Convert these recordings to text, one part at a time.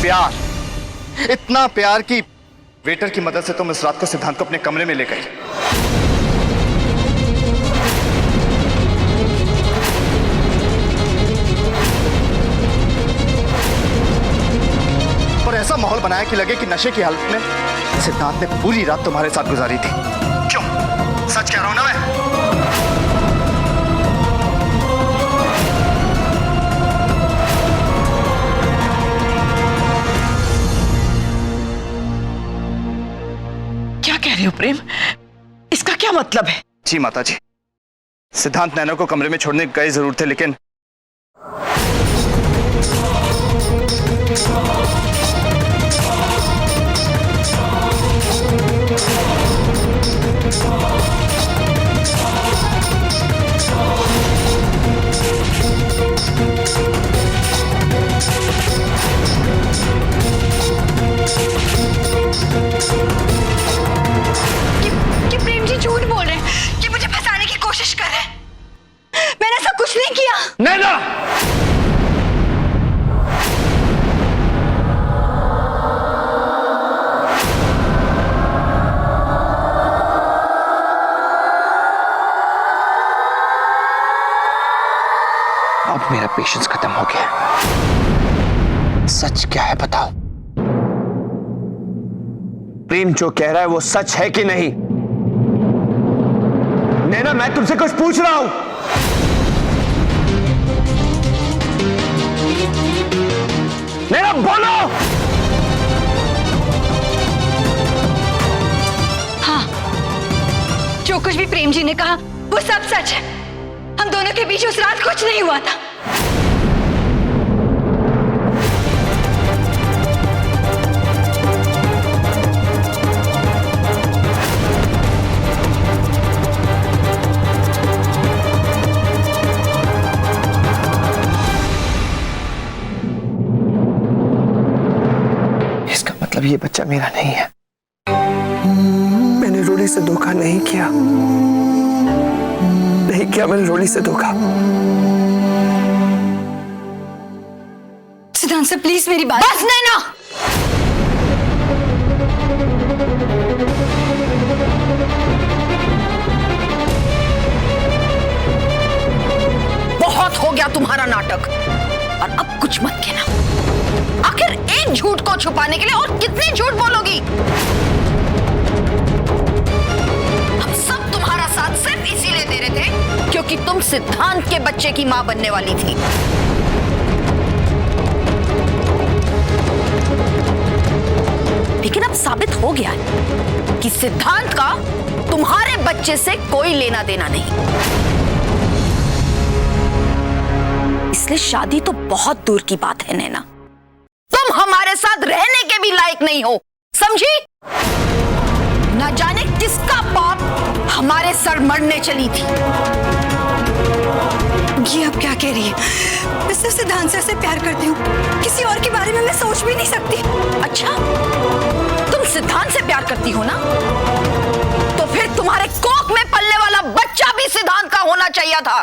प्यार, इतना प्यार कि वेटर की मदद से तुम इस रात को सिद्धांत को अपने कमरे में ले गई। और ऐसा माहौल बनाया कि लगे कि नशे की हालत में सिद्धांत ने पूरी रात तुम्हारे साथ गुजारी थी। क्यों? सच कह रहा हूं ना मैं? क्या कह रहे हो प्रेम? इसका क्या मतलब है? जी माता जी, सिद्धांत नैना को कमरे में छोड़ने गए जरूर थे, लेकिन कि प्रेम जी झूठ बोल रहे हैं, कि मुझे फंसाने की कोशिश कर रहे हैं। मैंने ऐसा कुछ नहीं किया। नैना! अब मेरा पेशेंस खत्म हो गया। सच क्या है बताओ? प्रेम जो कह रहा है वो सच है कि नहीं? नैना, मैं तुमसे कुछ पूछ रहा हूं। नैना बोलो। हाँ, जो कुछ भी प्रेम जी ने कहा वो सब सच है। हम दोनों के बीच उस रात कुछ नहीं हुआ था। इसका मतलब ये बच्चा मेरा नहीं है। मैंने रोली से धोखा नहीं किया। नहीं किया मैंने रोली से धोखा। सिद्धांत से प्लीज मेरी बात। बस नैना! बहुत हो गया तुम्हारा नाटक, और अब कुछ मत कहना। आखिर एक झूठ को छुपाने के लिए और कितने झूठ बोलोगी? हम सब तुम्हारा साथ सिर्फ इसीलिए दे रहे थे क्योंकि तुम सिद्धांत के बच्चे की मां बनने वाली थी। लेकिन अब साबित हो गया है कि सिद्धांत का तुम्हारे बच्चे से कोई लेना देना नहीं। इसलिए शादी तो बहुत दूर की बात है नैना। तुम हमारे साथ रहने के भी लायक नहीं हो, समझी? ना जाने किसका पाप हमारे सर मरने चली थी। ये अब क्या कह रही है? मैं सिर्फ सिद्धांत से ऐसे प्यार करती हूँ, किसी और के बारे में मैं सोच भी नहीं सकती। अच्छा, तुम सिद्धांत से प्यार करती हो ना? तो फिर तुम्हारे कोख में पलने वाला बच्चा भी सिद्धांत का होना चाहिए था।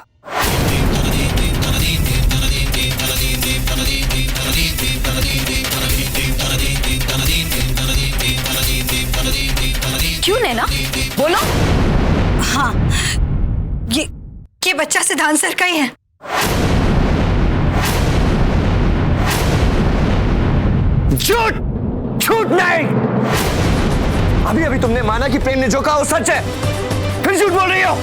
क्यों नैना, बोलो। हाँ, ये बच्चा सिद्धांत सर का ही है। झूठ! झूठ नहीं! अभी अभी तुमने माना कि प्रेम ने जो कहा वो सच है, फिर झूठ बोल रही हो।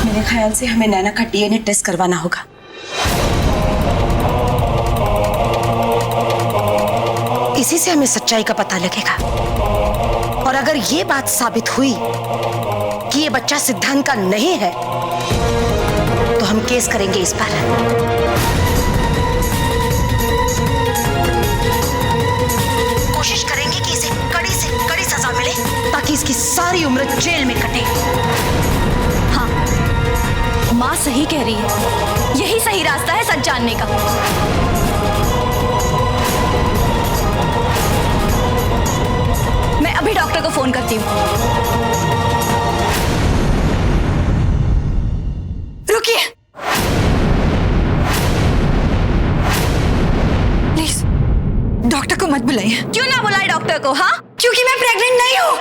मेरे ख्याल से हमें नैना का डीएनए टेस्ट करवाना होगा। इसी से हमें सच्चाई का पता लगेगा। और अगर ये बात साबित हुई कि ये बच्चा सिद्धांत का नहीं है, तो हम केस करेंगे इस पर। कोशिश करेंगे कि इसे कड़ी से कड़ी सजा मिले, ताकि इसकी सारी उम्र जेल में कटे। हाँ, माँ सही कह रही है। यही सही रास्ता है सच जानने का। मैं अभी डॉक्टर को फोन करती हूँ। डॉक्टर को मत बुलाइए। क्यों ना बुलाए डॉक्टर को? हाँ, क्योंकि मैं प्रेग्नेंट नहीं हूँ।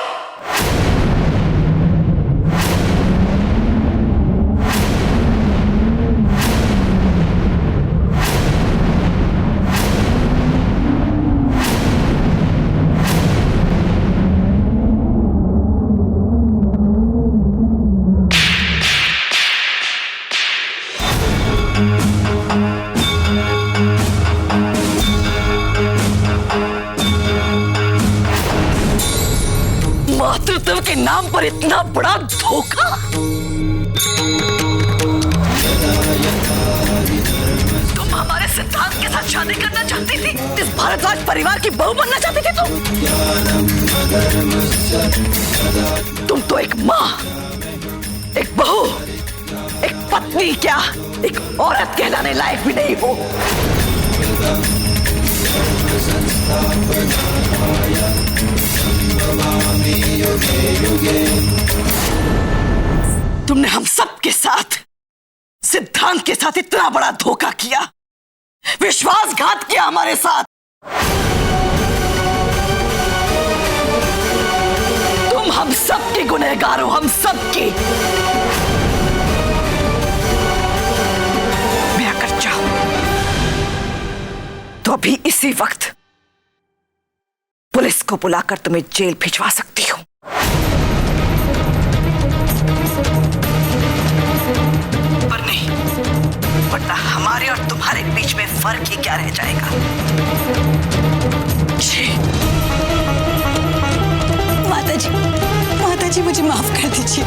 मातृत्व के नाम पर इतना बड़ा धोखा। तुम हमारे सिद्धांत के साथ शादी करना चाहती थी, इस भारद्वाज परिवार की बहू बनना चाहती थी तुम तो एक माँ, एक बहू, एक पत्नी, क्या एक औरत कहलाने लायक भी नहीं हो। तुमने हम सब के साथ, सिद्धांत के साथ इतना बड़ा धोखा किया, विश्वासघात किया हमारे साथ। तुम हम सब के गुनहगार हो, हम सब के। मैं अगर चाहूं तो अभी इसी वक्त पुलिस को बुलाकर तुम्हें जेल भिजवा सकती हूं। पर नहीं, वरना हमारे और तुम्हारे बीच में फर्क ही क्या रह जाएगा। माता जी मुझे माफ कर दीजिए,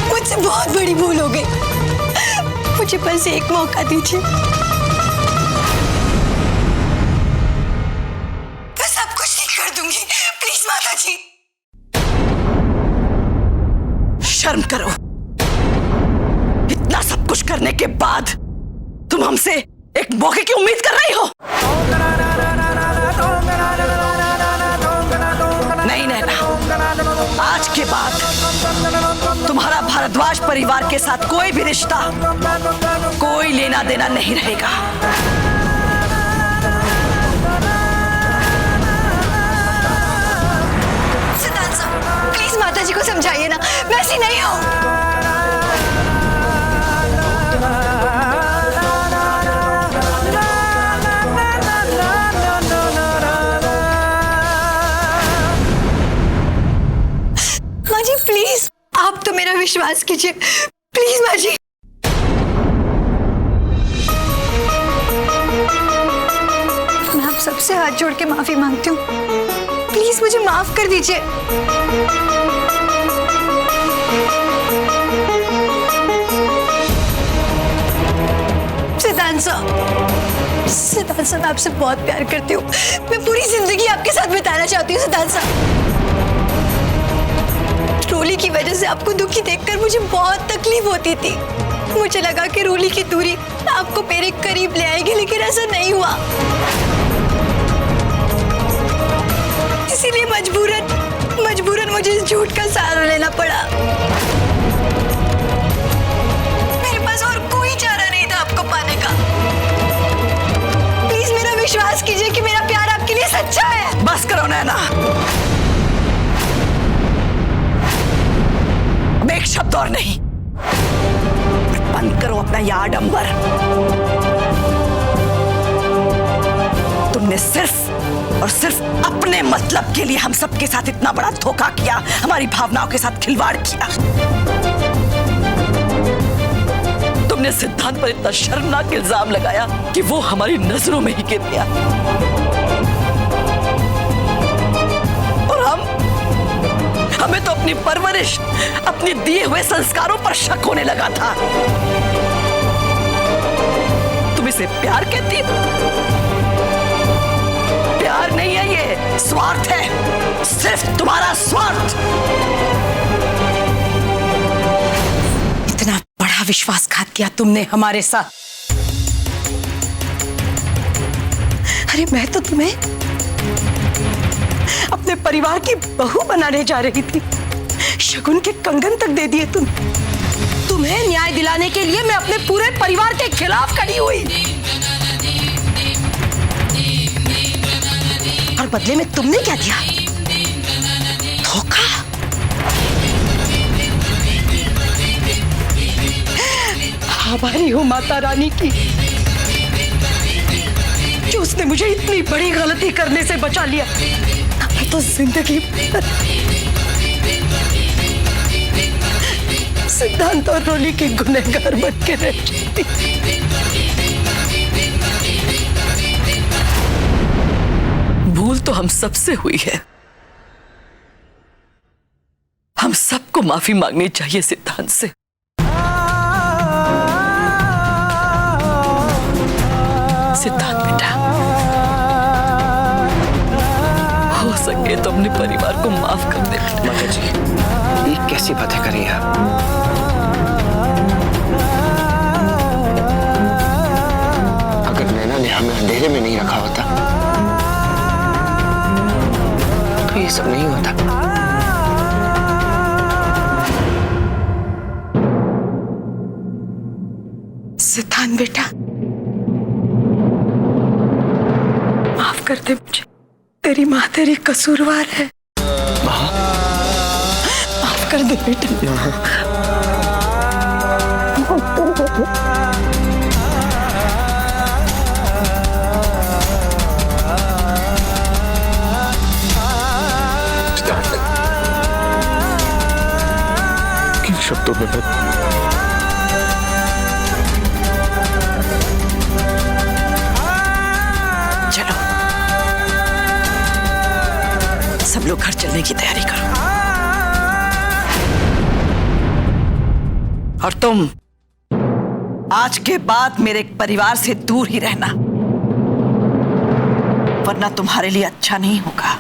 मुझसे बहुत बड़ी भूल हो गई। मुझे बस एक मौका दीजिए, मैं सब कुछ ठीक कर दूंगी। प्लीज माता जी। शर्म करो, इतना सब कुछ करने के बाद तुम हमसे एक मौके की उम्मीद कर रही हो। नहीं नैना, आज के बाद तुम्हारा भारद्वाज परिवार के साथ कोई भी रिश्ता, कोई लेना देना नहीं रहेगा। सिद्धांत साहब, प्लीज माता जी को समझाइए ना, मैं ऐसी नहीं हूँ। माँ जी प्लीज, आप तो मेरा विश्वास कीजिए, प्लीज माँ जी। मैं आप सबसे हाथ जोड़ के माफी मांगती हूँ, प्लीज मुझे माफ कर दीजिए। सिद्धांत साहब, मैं आपसे बहुत प्यार करती हूँ। मैं पूरी जिंदगी आपके साथ बिताना चाहती हूँ सिद्धांत साहब। रोली की वजह से आपको दुखी देखकर मुझे बहुत तकलीफ होती थी। मुझे लगा कि रोली की दूरी आपको मेरे करीब ले आएगी, लेकिन ऐसा नहीं हुआ। इसीलिए मजबूरन मुझे इस झूठ का सहारा लेना पड़ा। मेरे पास और कोई चारा नहीं था आपको पाने का। प्लीज मेरा विश्वास कीजिए कि मेरा प्यार आपके लिए सच्चा है। बस करो नैना, एक शब्द और नहीं। बंद करो अपना यह आडंबर। तुमने सिर्फ और सिर्फ अपने मतलब के लिए हम सब के साथ इतना बड़ा धोखा किया, हमारी भावनाओं के साथ खिलवाड़ किया। तुमने सिद्धांत पर इतना शर्मनाक इल्जाम लगाया कि वो हमारी नजरों में ही गिर गया। और हमें तो अपनी परवरिश, अपने दिए हुए संस्कारों पर शक होने लगा था। तुम इसे प्यार कहती हो? प्यार नहीं है, ये स्वार्थ है, सिर्फ तुम्हारा स्वार्थ। इतना बड़ा विश्वासघात किया तुमने हमारे साथ। अरे मैं तो तुम्हें अपने परिवार की बहू बनाने जा रही थी, शगुन के कंगन तक दे दिए तुम। तुम्हें न्याय दिलाने के लिए मैं अपने पूरे परिवार के खिलाफ खड़ी हुई। बदले में तुमने क्या दिया? धोखा? आभारी हूँ माता रानी की जो उसने मुझे इतनी बड़ी गलती करने से बचा लिया। मैं तो जिंदगी सिद्धांत और रोली की गुनहगार बन के रह जाती। भूल तो हम सबसे हुई है। हम सबको माफी मांगनी चाहिए सिद्धांत से। सिद्धांत बेटा, हो सके तो अपने परिवार को माफ कर दे। माता जी, ये कैसी बातें करी आप? अगर नैना ने हमें अंधेरे में नहीं रखा होता तो ये सब नहीं होता। सिद्धांत बेटा, माफ कर दे मुझे। तेरी माँ तेरी कसूरवार है। माफ कर दे बेटा। किन शब्दों में चलो सब लोग घर चलने की तैयारी करो। और तुम आज के बाद मेरे परिवार से दूर ही रहना, वरना तुम्हारे लिए अच्छा नहीं होगा।